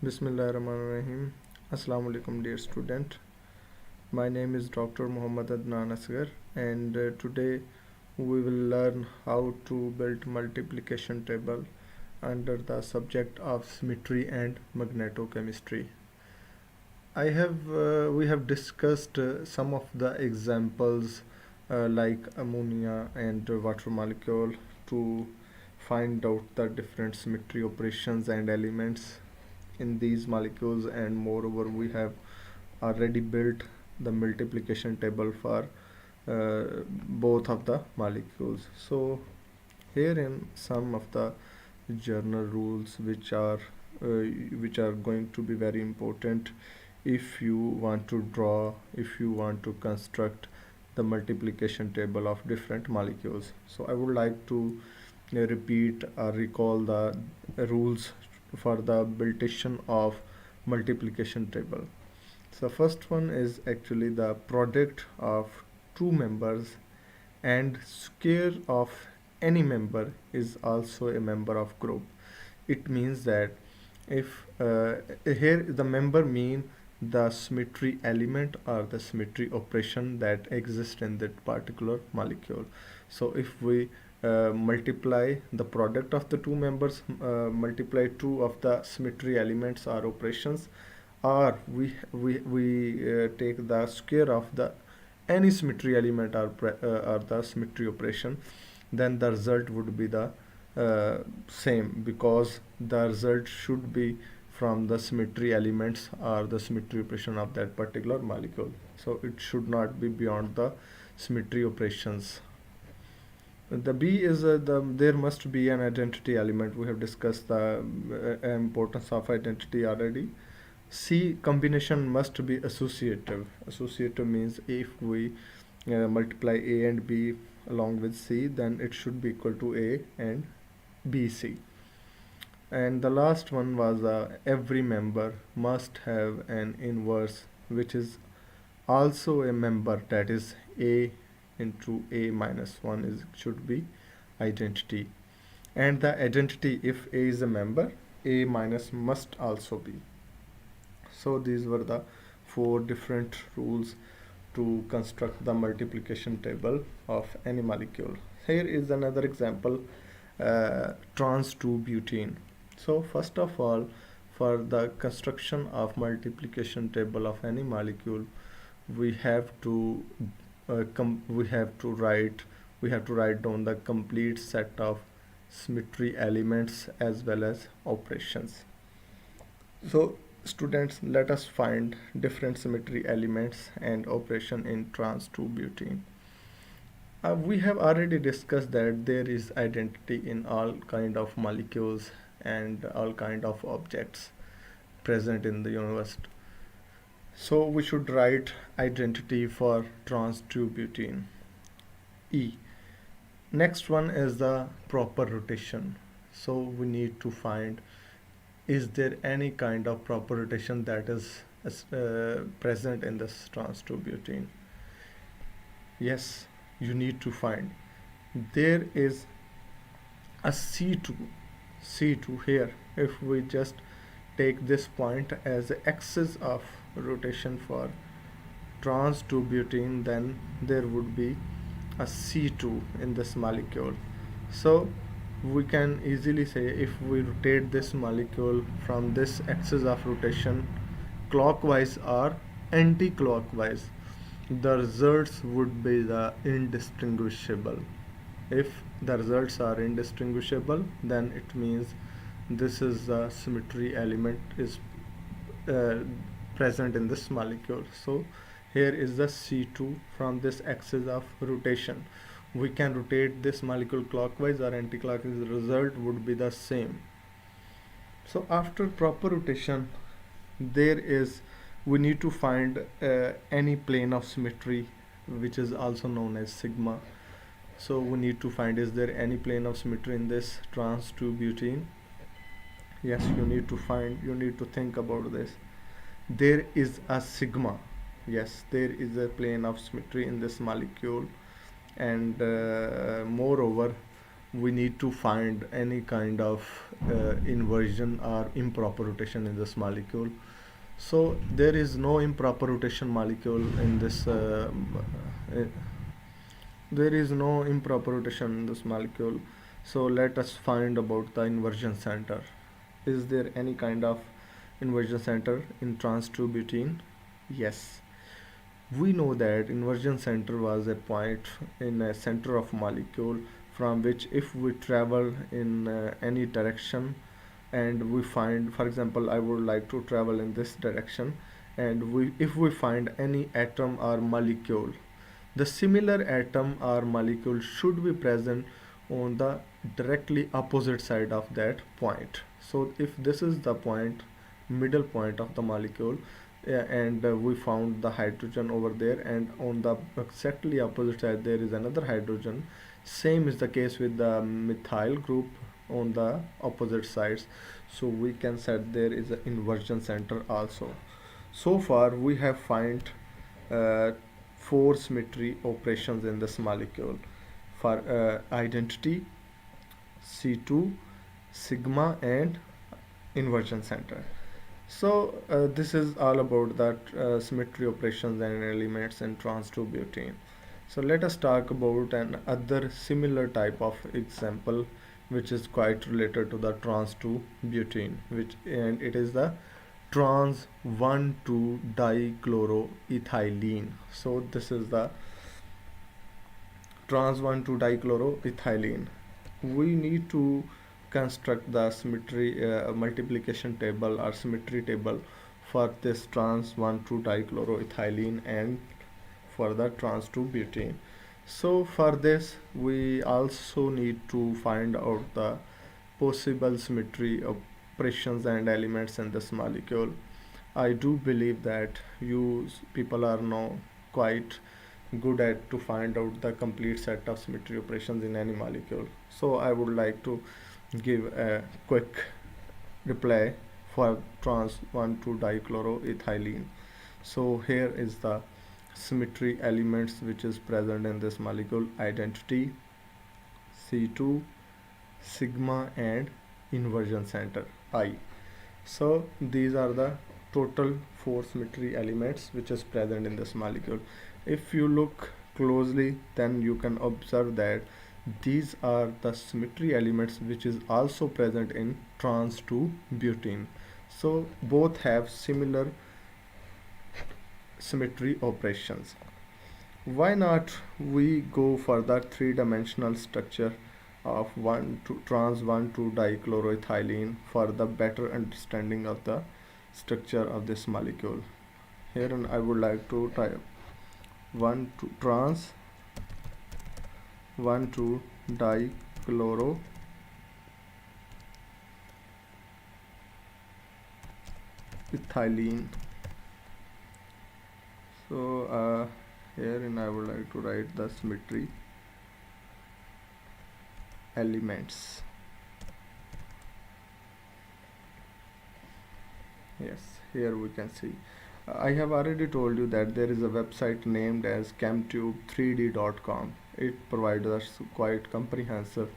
Bismillahirrahmanirrahim. Assalamu alaikum, dear student. My name is Dr. Muhammad Adnan Asghar, and today we will learn how to build multiplication table under the subject of symmetry and magnetochemistry. We have discussed some of the examples like ammonia and water molecule to find out the different symmetry operations and elements in these molecules, and moreover we have already built the multiplication table for both of the molecules. So here in some of the journal rules which are going to be very important if you want to draw, if you want to construct the multiplication table of different molecules. So I would like to repeat or recall the rules for the buildation of multiplication table. So first one is actually the product of two members, and square of any member is also a member of group. It means that if here the member mean the symmetry element or the symmetry operation that exists in that particular molecule. So if we multiply the product of the two members, multiply two of the symmetry elements or operations, or we take the square of the any symmetry element or the symmetry operation, then the result would be the same, because the result should be from the symmetry elements or the symmetry operation of that particular molecule. So it should not be beyond the symmetry operations. The B is there must be an identity element. We have discussed the importance of identity already. C, combination must be associative. Associative means if we multiply A and B along with C, then it should be equal to A and BC. And the last one was every member must have an inverse, which is also a member, that is A into A minus 1 is should be identity. And the identity, if A is a member, A minus must also be. So these were the four different rules to construct the multiplication table of any molecule. Here is another example, trans 2-butene. So first of all, for the construction of multiplication table of any molecule, we have to write down the complete set of symmetry elements as well as operations. So students, let us find different symmetry elements and operation in trans 2-butene. We have already discussed that there is identity in all kind of molecules and all kind of objects present in the universe. So we should write identity for trans 2-butene. E. Next one is the proper rotation. So we need to find, is there any kind of proper rotation that is present in this trans 2-butene? Yes, you need to find. There is a C2 here. If we just take this point as the axis of rotation for trans 2-butene, then there would be a C2 in this molecule. So we can easily say, if we rotate this molecule from this axis of rotation clockwise or anti-clockwise, the results would be the indistinguishable. If the results are indistinguishable, then it means this is the symmetry element is present in this molecule. So here is the C2 from this axis of rotation. We can rotate this molecule clockwise or anti-clockwise, the result would be the same. So after proper rotation, we need to find any plane of symmetry, which is also known as sigma. So we need to find, is there any plane of symmetry in this trans 2-butene? Yes, you need to think about this. There is a sigma. Yes, there is a plane of symmetry in this molecule, and moreover we need to find any kind of inversion or improper rotation in this molecule. So there is no improper rotation molecule in this uh, there is no improper rotation in this molecule. So let us find about the inversion center. Is there any kind of inversion center in trans 2-butene? Yes. We know that inversion center was a point in a center of molecule from which if we travel in any direction and we find, for example, I would like to travel in this direction, and if we find any atom or molecule, the similar atom or molecule should be present on the directly opposite side of that point. So if this is the point, middle point of the molecule, and we found the hydrogen over there, and on the exactly opposite side there is another hydrogen, same is the case with the methyl group on the opposite sides, so we can set there is an inversion center also. So far we have find uh, four symmetry operations in this molecule for identity, C2, sigma, and inversion center. So this is all about that symmetry operations and elements in trans 2-butene. So let us talk about another similar type of example which is quite related to the trans 2-butene, which, and it is the trans 1,2-dichloroethylene. So this is the trans 1,2-dichloroethylene. We need to construct the symmetry multiplication table or symmetry table for this trans 1,2-dichloroethylene and for the trans 2-butene. So for this we also need to find out the possible symmetry operations and elements in this molecule. I do believe that you people are now quite good at to find out the complete set of symmetry operations in any molecule. So I would like to give a quick reply for trans 1,2-dichloroethylene. So here is the symmetry elements which is present in this molecule: identity, C2, sigma, and inversion center I. So these are the total four symmetry elements which is present in this molecule. If you look closely, then you can observe that these are the symmetry elements which is also present in trans 2-butene. So both have similar symmetry operations. Why not we go for the three-dimensional structure of trans 1,2-dichloroethylene for the better understanding of the structure of this molecule. Here I would like to type trans 1,2-dichloroethylene. So herein I would like to write the symmetry elements. Yes, here we can see. I have already told you that there is a website named as chemtube3d.com. It provides us quite comprehensive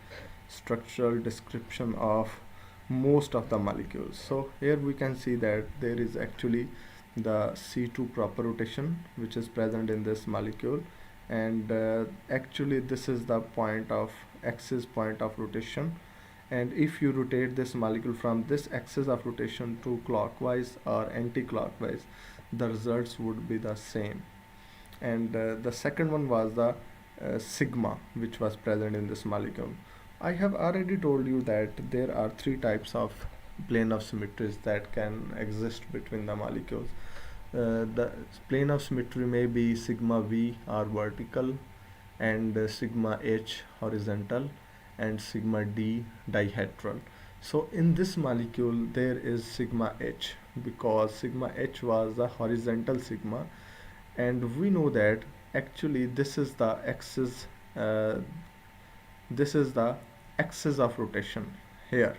structural description of most of the molecules. So here we can see that there is actually the C2 proper rotation which is present in this molecule, and actually this is the point of axis point of rotation, and if you rotate this molecule from this axis of rotation to clockwise or anti-clockwise, the results would be the same. And the second one was the sigma which was present in this molecule. I have already told you that there are three types of plane of symmetries that can exist between the molecules. The plane of symmetry may be sigma v or vertical, and sigma h horizontal, and sigma d dihedral. So in this molecule there is sigma h because sigma h was the horizontal sigma, and we know that actually this is the axis of rotation here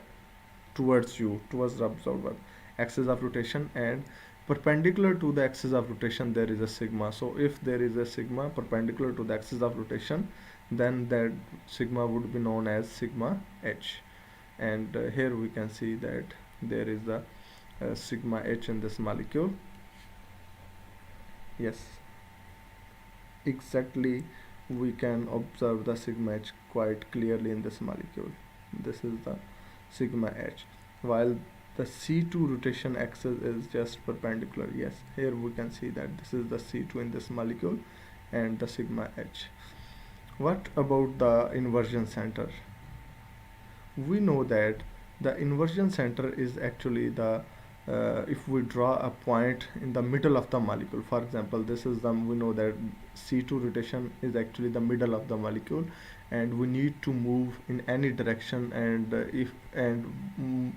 towards you, towards the observer, axis of rotation, and perpendicular to the axis of rotation there is a sigma. So if there is a sigma perpendicular to the axis of rotation, then that sigma would be known as sigma h. And here we can see that there is the sigma h in this molecule. Yes, exactly, we can observe the sigma h quite clearly in this molecule. This is the sigma h, while the C2 rotation axis is just perpendicular. Yes, here we can see that this is the C2 in this molecule and the sigma h. What about the inversion center? We know that the inversion center is actually the if we draw a point in the middle of the molecule. For example, this is the, we know that C2 rotation is actually the middle of the molecule, and we need to move in any direction, and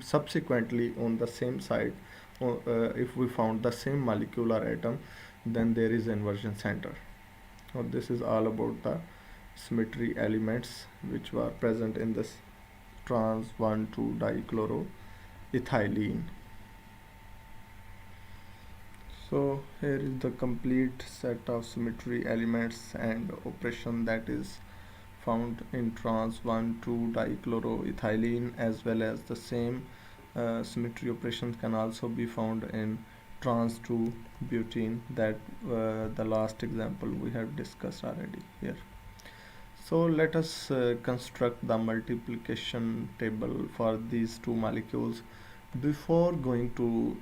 subsequently on the same side, if we found the same molecule or atom, then there is inversion center. So this is all about the symmetry elements which were present in this trans 1,2-dichloroethylene. So here is the complete set of symmetry elements and operation that is found in trans 1,2-dichloroethylene, as well as the same symmetry operations can also be found in trans 2-butene, that the last example we have discussed already here. So let us construct the multiplication table for these two molecules. Before going to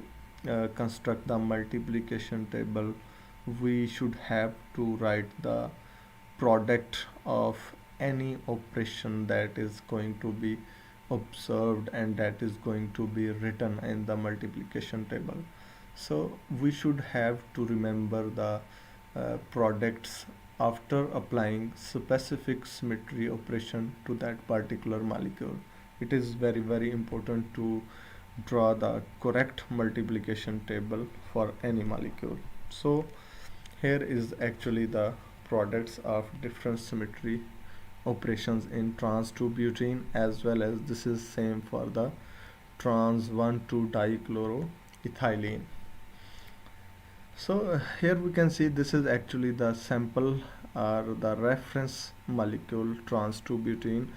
construct the multiplication table, we should have to write the product of any operation that is going to be observed and that is going to be written in the multiplication table. So we should have to remember the products after applying specific symmetry operation to that particular molecule. It is very important to draw the correct multiplication table for any molecule. So here is actually the products of different symmetry operations in trans 2-butene, as well as this is same for the trans 1,2-dichloroethylene. So here we can see this is actually the sample or the reference molecule trans 2-butene,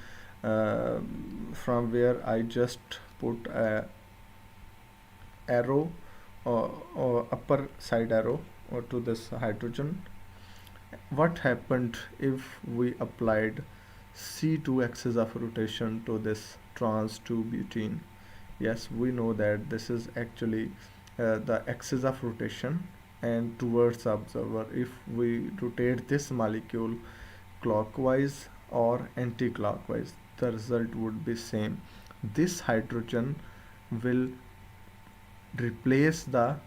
from where I just put a arrow or upper side arrow or to this hydrogen. What happened if we applied C2 axis of rotation to this trans 2-butene? Yes, we know that this is actually the axis of rotation, and towards the observer, if we rotate this molecule clockwise or anti-clockwise, the result would be same. This hydrogen will replace that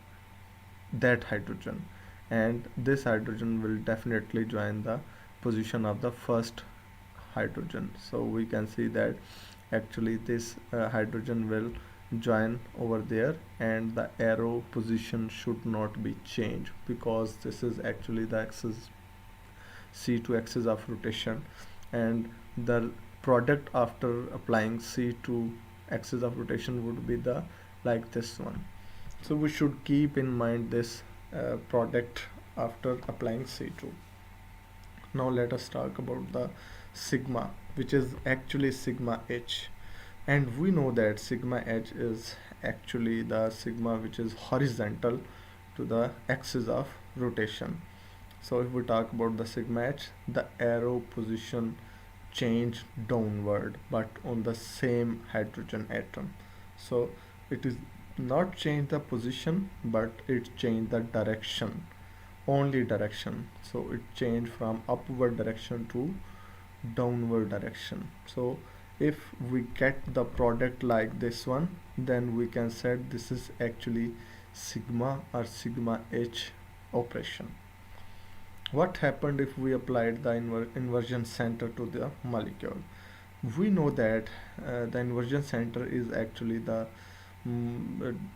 hydrogen, and this hydrogen will definitely join the position of the first hydrogen. So we can see that actually this hydrogen will join over there, and the arrow position should not be changed because this is actually the axis C2 axis of rotation, and the product after applying C2 axis of rotation would be the like this one. So we should keep in mind this product after applying C2. Now let us talk about the sigma, which is actually sigma h, and we know that sigma h is actually the sigma which is horizontal to the axis of rotation. So if we talk about the sigma h, the arrow position change downward but on the same hydrogen atom. So it is not change the position, but it changed the direction, only direction. So it changed from upward direction to downward direction. So if we get the product like this one, then we can say this is actually sigma or sigma h operation. What happened if we applied the inversion center to the molecule? We know that the inversion center is actually the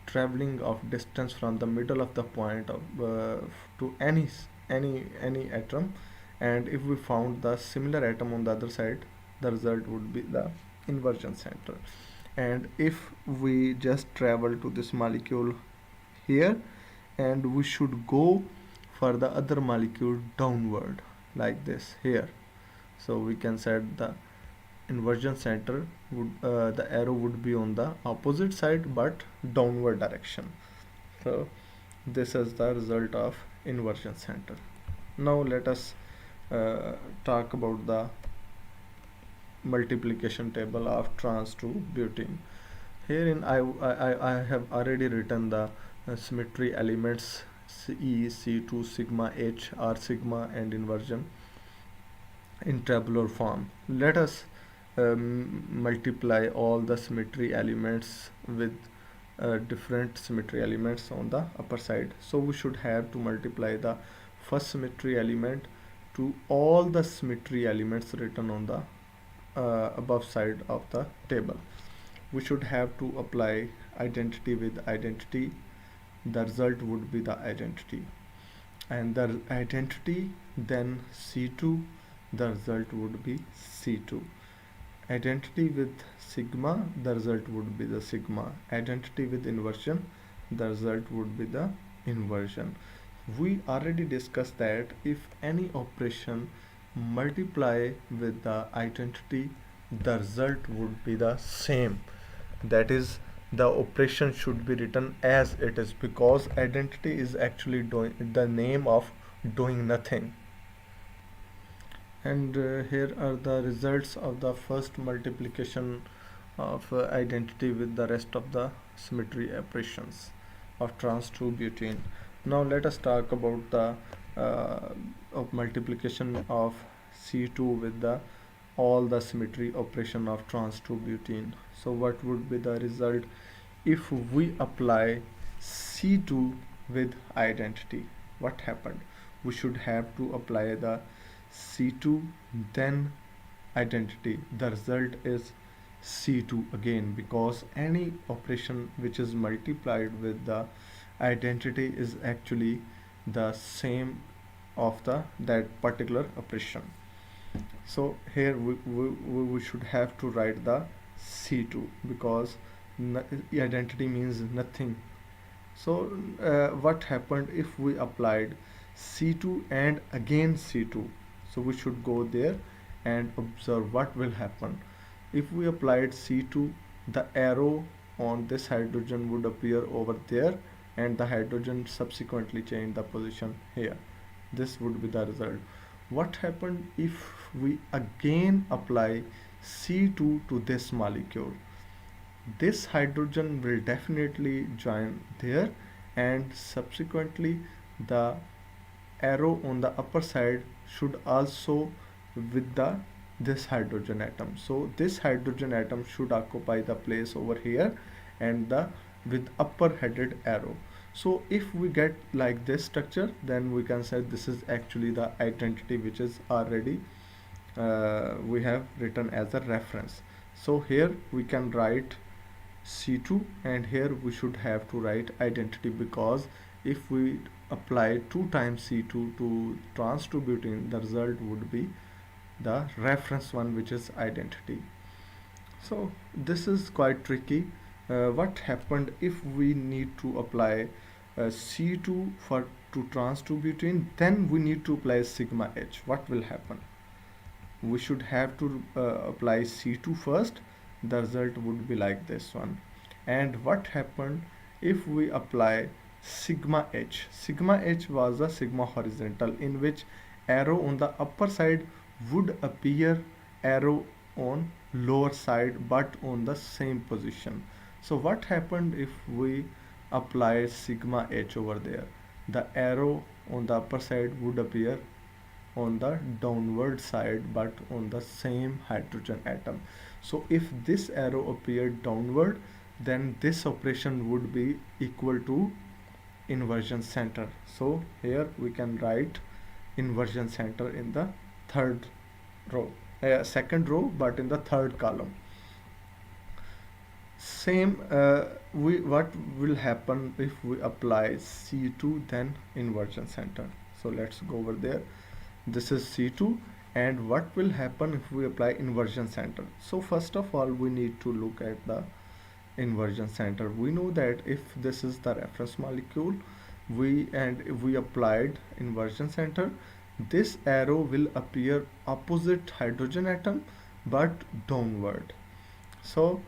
traveling of distance from the middle of the point of, to any atom, and if we found the similar atom on the other side, the result would be the inversion center. And if we just travel to this molecule here, and we should go for the other molecule downward like this here. So we can set the inversion center would the arrow would be on the opposite side but downward direction. So this is the result of inversion center. Now let us talk about the multiplication table of trans to butene. Herein I have already written the symmetry elements E, C2, sigma H, R sigma and inversion in tabular form. Let us multiply all the symmetry elements with different symmetry elements on the upper side. So we should have to multiply the first symmetry element to all the symmetry elements written on the above side of the table. We should have to apply identity with identity. The result would be the identity, and the identity then C2, the result would be C2. Identity with sigma, the result would be the sigma. Identity with inversion, the result would be the inversion. We already discussed that if any operation multiply with the identity, the result would be the same. That is, the operation should be written as it is, because identity is actually doing the name of doing nothing. And here are the results of the first multiplication of identity with the rest of the symmetry operations of trans to butene. Now let us talk about the of multiplication of C2 with the all the symmetry operation of trans to butene. So what would be the result if we apply C2 with identity? What happened? We should have to apply the C2 then identity. The result is C2 again, because any operation which is multiplied with the identity is actually the same of the that particular operation. So here we should have to write the C2, because identity means nothing. So what happened if we applied C2 and again C2? So we should go there and observe what will happen. If we applied C2, the arrow on this hydrogen would appear over there, and the hydrogen subsequently change the position here. This would be the result. What happened if we again apply C2 to this molecule? This hydrogen will definitely join there, and subsequently the arrow on the upper side should also with the this hydrogen atom. So this hydrogen atom should occupy the place over here and the with upper headed arrow. So if we get like this structure, then we can say this is actually the identity which is already we have written as a reference. So here we can write C2, and here we should have to write identity, because if we apply 2 times C2 to trans to butene, the result would be the reference one, which is identity. So this is quite tricky. What happened if we need to apply C2 for to trans to butene, then we need to apply sigma H. What will happen? We should have to apply C2 first. The result would be like this one. And what happened if we apply sigma H? Sigma H was a sigma horizontal, in which arrow on the upper side would appear arrow on lower side but on the same position. So what happened if we apply sigma H over there? The arrow on the upper side would appear on the downward side but on the same hydrogen atom. So if this arrow appeared downward, then this operation would be equal to inversion center. So here we can write inversion center in the third row, second row, but in the third column. Same what will happen if we apply C2 then inversion center? So let's go over there. This is C2, and what will happen if we apply inversion center? So first of all, we need to look at the inversion center. We know that if this is the reference molecule, we applied inversion center, this arrow will appear opposite hydrogen atom but downward. So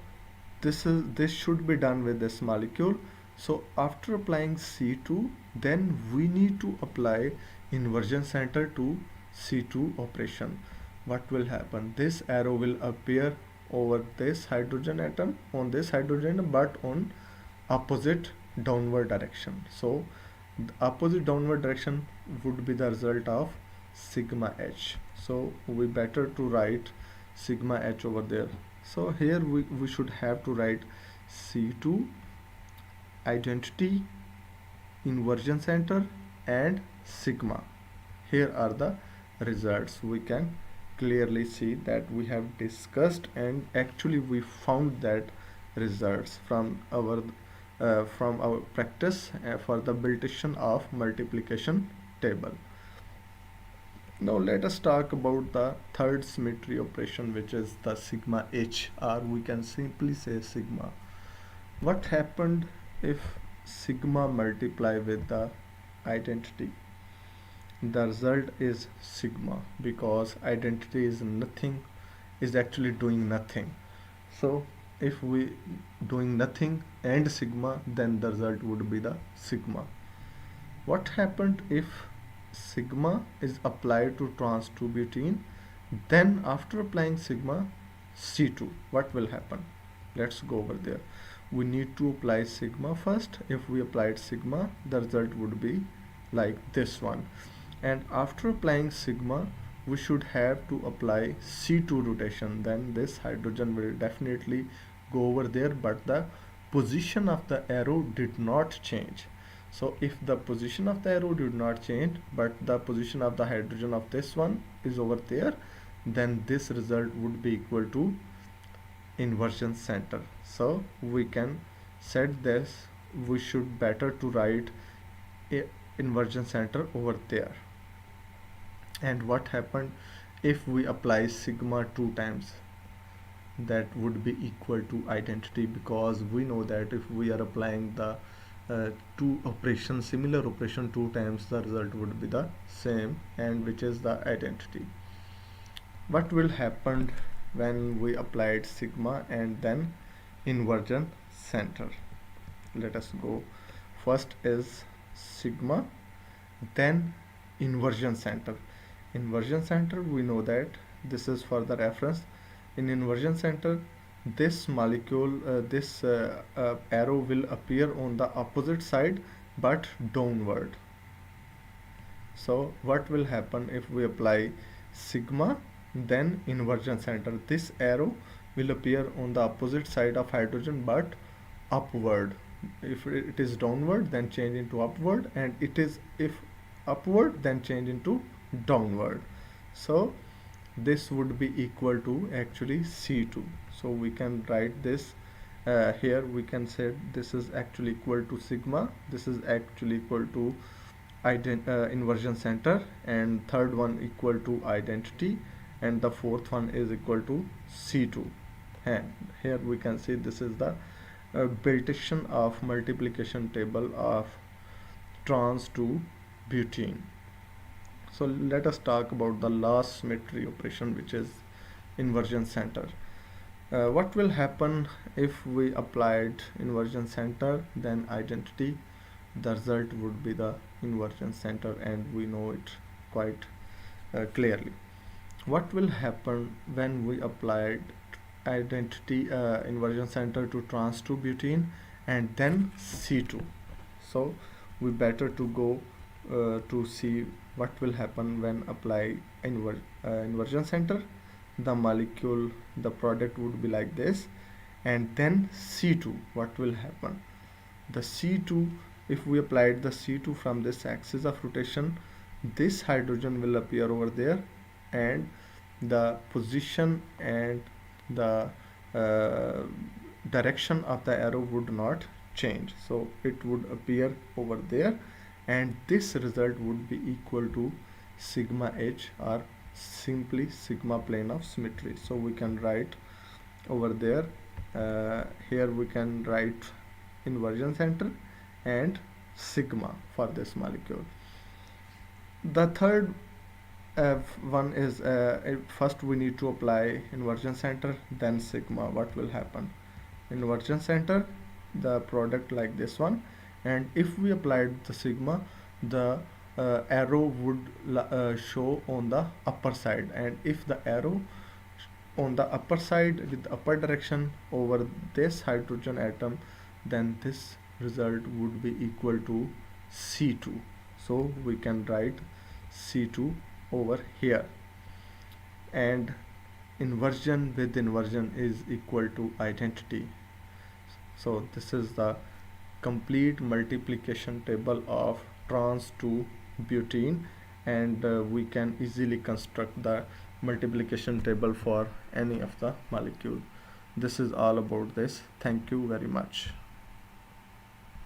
this should be done with this molecule. So after applying C2, then we need to apply inversion center to C2 operation. What will happen? This arrow will appear over this hydrogen atom, on this hydrogen atom, but on opposite downward direction. So the opposite downward direction would be the result of sigma h. So we better to write sigma h over there. So here we should have to write C2 identity, inversion center, and sigma. Here are the results. We can clearly see that we have discussed, and actually we found that results from our practice for the build of multiplication table. Now let us talk about the third symmetry operation, which is the sigma h, or we can simply say sigma. What happened if sigma multiply with the identity? The result is sigma, because identity is nothing, is actually doing nothing. So if we doing nothing and sigma, then the result would be the sigma. What happened if sigma is applied to trans 2-butene? Then after applying sigma C2, what will happen? Let's go over there. We need to apply sigma first. If we applied sigma, the result would be like this one. And after applying sigma, we should have to apply C2 rotation. Then this hydrogen will definitely go over there, but the position of the arrow did not change. So if the position of the arrow did not change, but the position of the hydrogen of this one is over there, then this result would be equal to inversion center. So we can set this, we should better to write a inversion center over there. And what happened if we apply sigma 2 times? That would be equal to identity, because we know that if we are applying the two operations, similar operation 2 times, the result would be the same, and which is the identity. What will happen when we applied sigma and then inversion center? Let us go. First is sigma, then inversion center. Inversion center, we know that this is for the reference. In inversion center, this molecule, this arrow will appear on the opposite side but downward. So what will happen if we apply sigma then inversion center? This arrow will appear on the opposite side of hydrogen but upward. If it is downward, then change into upward, and it is if upward, then change into downward. So this would be equal to actually C2. So we can write this here. We can say this is actually equal to sigma, this is actually equal to inversion center, and third one equal to identity, and the fourth one is equal to C2. And here we can see this is the built-in of multiplication table of trans to butene. So let us talk about the last symmetry operation, which is inversion center. What will happen if we applied inversion center then identity? The result would be the inversion center, and we know it quite clearly. What will happen when we applied identity inversion center to trans 2-butene and then C2? So we better to go to see what will happen when apply inversion center. The molecule, the product would be like this, and then C2, what will happen? The C2, if we applied the C2 from this axis of rotation, this hydrogen will appear over there, and the position and the direction of the arrow would not change. So it would appear over there, and this result would be equal to sigma h, or simply sigma plane of symmetry. So we can write over there, here we can write inversion center and sigma for this molecule. The third One is first we need to apply inversion center, then sigma. What will happen? Inversion center, the product like this one, and if we applied the sigma, the arrow would show on the upper side, and if the arrow on the upper side with the upper direction over this hydrogen atom, then this result would be equal to C2. So we can write C2 over here, and inversion with inversion is equal to identity. So this is the complete multiplication table of trans to butene, and we can easily construct the multiplication table for any of the molecule. This is all about this. Thank you very much.